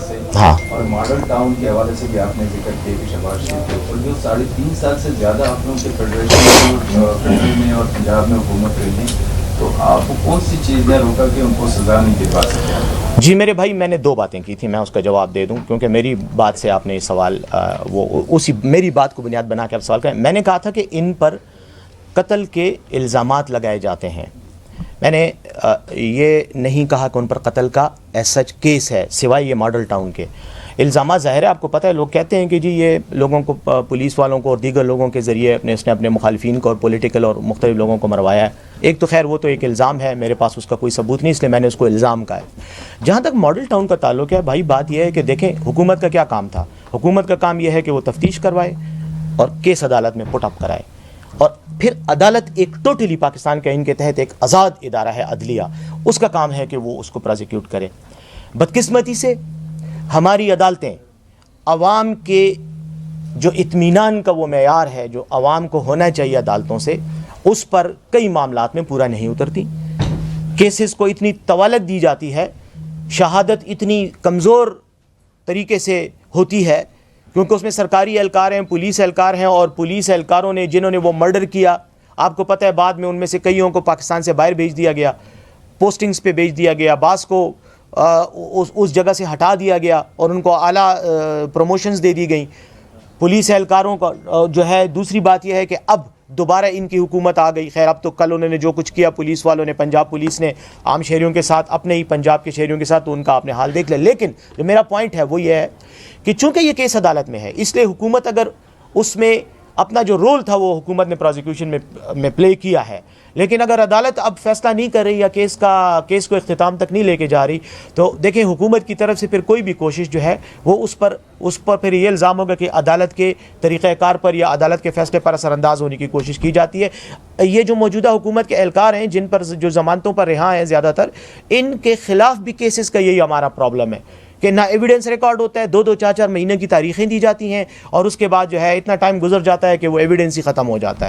से। हाँ। और मॉडल टाउन के हवाले से भी आपने जिक्र किया कि शहबाज शरीफ के ऊपर जो 3.5 साल से ज़्यादा आप लोगों के फेडरेशन में और पंजाब में हुकूमत रही है, तो आपको कौन सी चीज़ ने रोका कि उनको सजा नहीं दे पा सकते? जी मेरे भाई, मैंने 2 बातें की थी, मैं उसका जवाब दे दूं क्योंकि मेरी बात से आपने सवाल उसी मेरी बात को बुनियाद बना कर सवाल करें। मैंने कहा था कि इन पर कत्ल के इल्ज़ामात लगाए जाते हैं। मैंने ये नहीं कहा कि उन पर कत्ल का एज सच केस है, सिवाय ये मॉडल टाउन के इल्ज़ामात। ज़ाहिर है आपको पता है, लोग कहते हैं कि जी ये लोगों को, पुलिस वालों को और दीगर लोगों के ज़रिए इसने अपने मुखालिफिन को और पॉलिटिकल और मुख्तलिफ लोगों को मरवाया है। एक तो खैर वो तो एक इल्ज़ाम है, मेरे पास उसका कोई सबूत नहीं, इसलिए मैंने उसको इल्ज़ाम कहा है। जहाँ तक मॉडल टाउन का ताल्लुक है भाई, बात यह है कि देखें हुकूमत का क्या काम था। हुकूमत का काम यह है कि वो तफ्तीश करवाए और केस अदालत में पुट अप कराए, और फिर अदालत एक टोटली पाकिस्तान के आईन के तहत एक आज़ाद इदारा है अदलिया, उसका काम है कि वो उसको प्रोसिक्यूट करे। बदकिस्मती से हमारी अदालतें अवाम के जो इत्मीनान का वो मेयार है जो अवाम को होना चाहिए अदालतों से, उस पर कई मामलात में पूरा नहीं उतरती। केसेस को इतनी तवालत दी जाती है, शहादत इतनी कमज़ोर तरीके से होती है क्योंकि उसमें सरकारी एहलकार हैं, पुलिस एहलकार हैं, और पुलिस एहलकारों ने जिन्होंने वो मर्डर किया, आपको पता है बाद में उनमें से कईयों को पाकिस्तान से बाहर भेज दिया गया, पोस्टिंग्स पे भेज दिया गया, बास को उस जगह से हटा दिया गया और उनको आला प्रमोशंस दे दी गई पुलिस एहलकारों का। जो है दूसरी बात यह है कि अब दोबारा इनकी हुकूमत आ गई। खैर अब तो कल उन्होंने जो कुछ किया पुलिस वालों ने, पंजाब पुलिस ने आम शहरियों के साथ, अपने ही पंजाब के शहरियों के साथ, तो उनका आपने हाल देख लिया। लेकिन जो मेरा पॉइंट है वो ये है कि चूँकि ये केस अदालत में है, इसलिए हुकूमत अगर उसमें अपना जो रोल था वो हुकूमत ने प्रोसिक्यूशन में प्ले किया है, लेकिन अगर अदालत अब फैसला नहीं कर रही या केस को इख्तिताम तक नहीं लेके जा रही, तो देखें हुकूमत की तरफ से फिर कोई भी कोशिश जो है वो उस पर फिर ये इल्ज़ाम होगा कि अदालत के तरीक़ाकार पर या अदालत के फ़ैसले पर असरअंदाज होने की कोशिश की जाती है। ये जो मौजूदा हुकूमत के एहलकार हैं जिन पर जो ज़मानतों पर रिहा हैं ज़्यादातर, इनके ख़िलाफ़ भी केसेस का यही हमारा प्रॉब्लम है कि ना एविडेंस रिकॉर्ड होता है, 2-2 4-4 महीने की तारीखें दी जाती हैं और उसके बाद जो है इतना टाइम गुजर जाता है कि वो एविडेंस ही ख़त्म हो जाता है।